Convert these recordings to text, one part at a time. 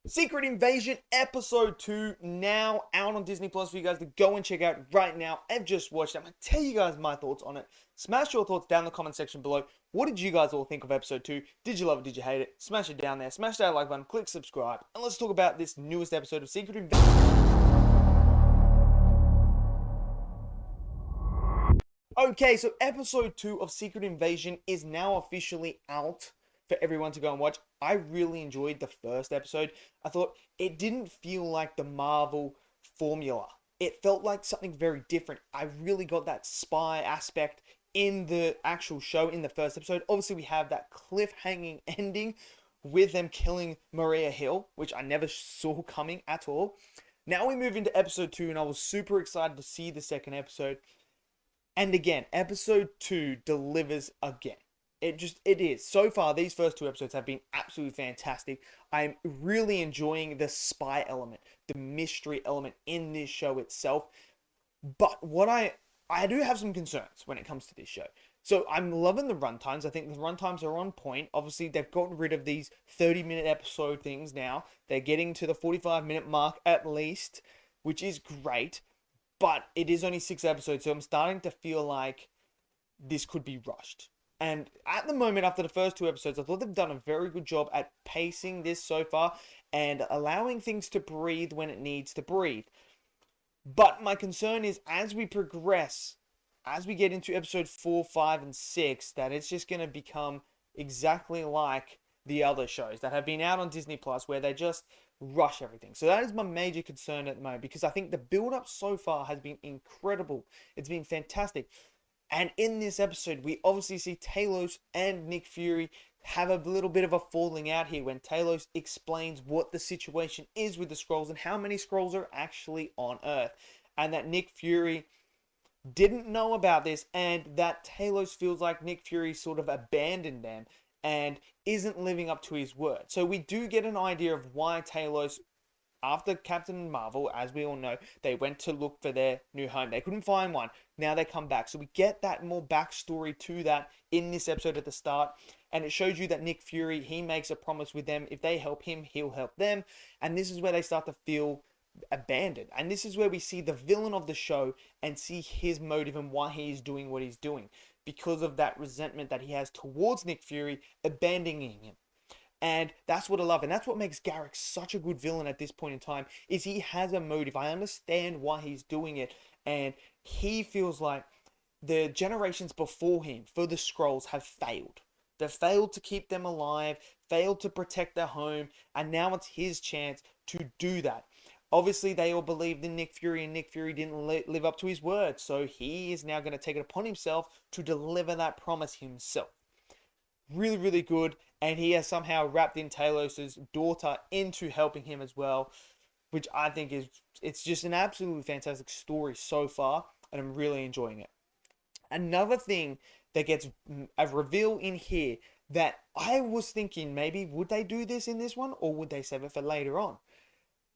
Secret Invasion Episode 2 now out on Disney Plus for you guys to go and check out right now. I've just watched it. I'm going to tell you guys my thoughts on it. Smash your thoughts down in the comment section below. What did you guys all think of Episode 2? Did you love it? Did you hate it? Smash it down there. Smash that like button. Click subscribe. And let's talk about this newest episode of Secret Invasion. Okay, so Episode 2 of Secret Invasion is now officially out for everyone to go and watch. I really enjoyed the first episode. I thought it didn't feel like the Marvel formula. It felt like something very different. I really got that spy aspect in the actual show in the first episode. Obviously, we have that cliffhanging ending with them killing Maria Hill, which I never saw coming at all. Now we move into episode 2, and I was super excited to see the second episode. And again, episode 2 delivers again. It is. So far, these first 2 episodes have been absolutely fantastic. I'm really enjoying the spy element, the mystery element in this show itself. But what I do have some concerns when it comes to this show. So I'm loving the runtimes. I think the runtimes are on point. Obviously, they've gotten rid of these 30-minute episode things now. They're getting to the 45-minute mark at least, which is great. But it is only 6 episodes, so I'm starting to feel like this could be rushed. And at the moment, after the first 2 episodes, I thought they've done a very good job at pacing this so far and allowing things to breathe when it needs to breathe. But my concern is as we progress, as we get into episode 4, 5, and 6, that it's just going to become exactly like the other shows that have been out on Disney Plus, where they just rush everything. So that is my major concern at the moment, because I think the build-up so far has been incredible. It's been fantastic. And in this episode, we obviously see Talos and Nick Fury have a little bit of a falling out here when Talos explains what the situation is with the Skrulls and how many Skrulls are actually on Earth. And that Nick Fury didn't know about this, and that Talos feels like Nick Fury sort of abandoned them and isn't living up to his word. So we do get an idea of why Talos, after Captain Marvel, as we all know, they went to look for their new home. They couldn't find one. Now they come back. So we get that more backstory to that in this episode at the start. And it shows you that Nick Fury, he makes a promise with them. If they help him, he'll help them. And this is where they start to feel abandoned. And this is where we see the villain of the show and see his motive and why he is doing what he's doing. Because of that resentment that he has towards Nick Fury abandoning him. And that's what I love. And that's what makes Garrick such a good villain at this point in time, is he has a motive. I understand why he's doing it. And he feels like the generations before him for the Skrulls have failed. They've failed to keep them alive, failed to protect their home. And now it's his chance to do that. Obviously, they all believed in Nick Fury, and Nick Fury didn't live up to his word. So he is now going to take it upon himself to deliver that promise himself. Really, really good. And he has somehow wrapped in Talos' daughter into helping him as well, which I think it's just an absolutely fantastic story so far, and I'm really enjoying it. Another thing that gets a reveal in here that I was thinking, maybe would they do this in this one, or would they save it for later on?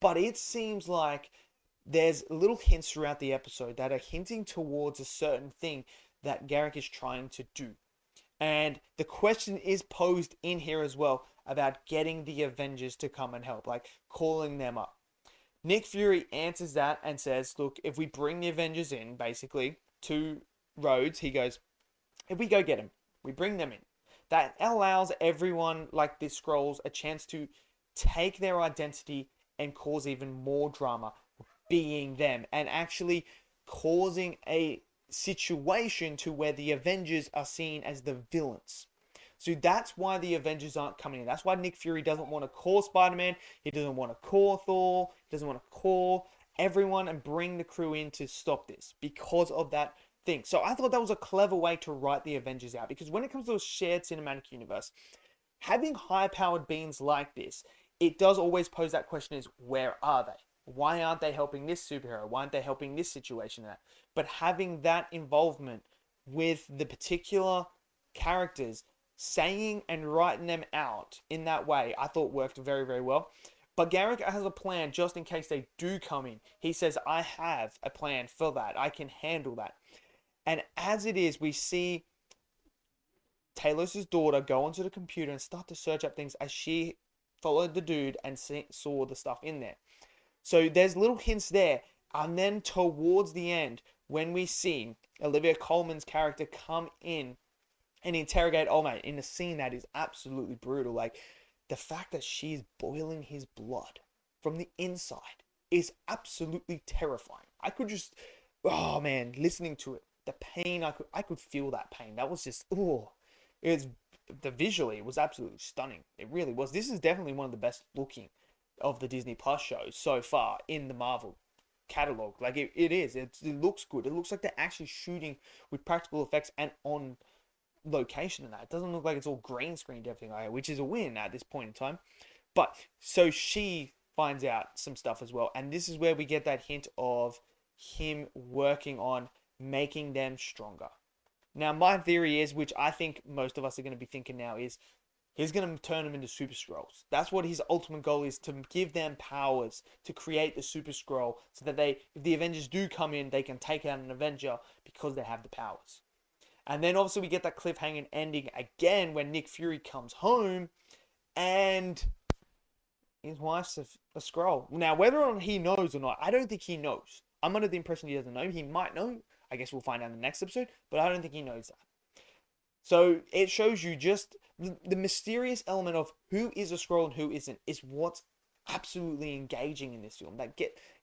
But it seems like there's little hints throughout the episode that are hinting towards a certain thing that Garrick is trying to do. And the question is posed in here as well about getting the Avengers to come and help, like calling them up. Nick Fury answers that and says, look, if we bring the Avengers in, basically, to Rhodes, he goes, if we go get them, we bring them in. That allows everyone, like the Skrulls, a chance to take their identity and cause even more drama, being them, and actually causing a situation to where the Avengers are seen as the villains. So that's why the Avengers aren't coming in. That's why Nick Fury doesn't want to call Spider-Man. He doesn't want to call Thor. He doesn't want to call everyone and bring the crew in to stop this because of that thing. So I thought that was a clever way to write the Avengers out, because when it comes to a shared cinematic universe, having high-powered beings like this, it does always pose that question: is where are they? Why aren't they helping this superhero? Why aren't they helping this situation? But having that involvement with the particular characters, saying and writing them out in that way, I thought worked very, very well. But Garrick has a plan just in case they do come in. He says, I have a plan for that. I can handle that. And as it is, we see Talos' daughter go onto the computer and start to search up things as she followed the dude and saw the stuff in there. So there's little hints there. And then towards the end, when we see Olivia Colman's character come in and interrogate old mate in a scene that is absolutely brutal, like the fact that she's boiling his blood from the inside is absolutely terrifying. I could just, oh man, listening to it, the pain, I could feel that pain. That was just, oh, it was, the visually, it was absolutely stunning. It really was. This is definitely one of the best looking of the Disney Plus shows so far in the Marvel catalog. Like it is. It looks good. It looks like they're actually shooting with practical effects and on location and that. It doesn't look like it's all green screened, everything like that, which is a win at this point in time. But so she finds out some stuff as well, and this is where we get that hint of him working on making them stronger. Now, my theory is, which I think most of us are going to be thinking now, is he's going to turn them into Super Skrulls. That's what his ultimate goal is, to give them powers to create the Super Skrull so that if the Avengers do come in, they can take out an Avenger because they have the powers. And then obviously we get that cliffhanging ending again when Nick Fury comes home and his wife's a Skrull. Now, whether or not he knows or not, I don't think he knows. I'm under the impression he doesn't know. He might know. I guess we'll find out in the next episode, but I don't think he knows that. So it shows you just the mysterious element of who is a Skrull and who isn't is what's absolutely engaging in this film.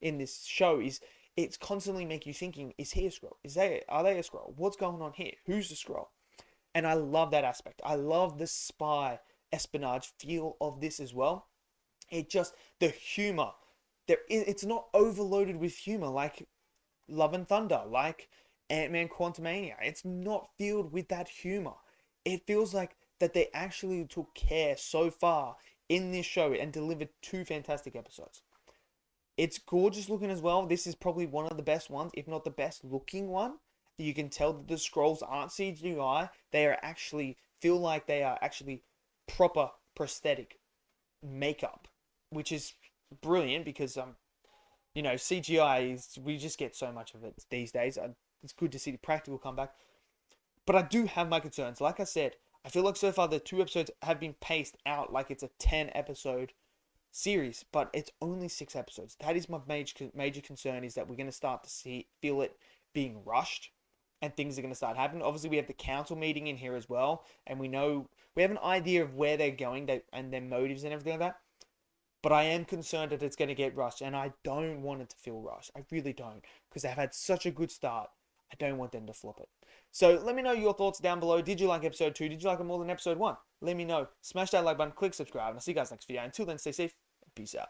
In this show is it's constantly make you thinking, is he a Skrull? Are they a Skrull? What's going on here? Who's the Skrull? And I love that aspect. I love the spy espionage feel of this as well. The humor. It's not overloaded with humor like Love and Thunder, like Ant-Man Quantumania. It's not filled with that humor. It feels like that they actually took care so far in this show and delivered 2 fantastic episodes. It's gorgeous looking as well. This is probably one of the best ones, if not the best looking one. You can tell that the Skrulls aren't CGI. They are actually, feel like they are actually proper prosthetic makeup, which is brilliant because, CGI we just get so much of it these days. It's good to see the practical come back. But I do have my concerns. Like I said, I feel like so far the 2 episodes have been paced out like it's a 10 episode series, but it's only 6 episodes. That is my major concern, is that we're going to start to feel it being rushed and things are going to start happening. Obviously, we have the council meeting in here as well, and we have an idea of where they're going and their motives and everything like that. But I am concerned that it's going to get rushed, and I don't want it to feel rushed. I really don't, because they've had such a good start. I don't want them to flop it. So let me know your thoughts down below. Did you like episode 2? Did you like it more than episode 1? Let me know. Smash that like button, click subscribe, and I'll see you guys next video. Until then, stay safe. Peace out.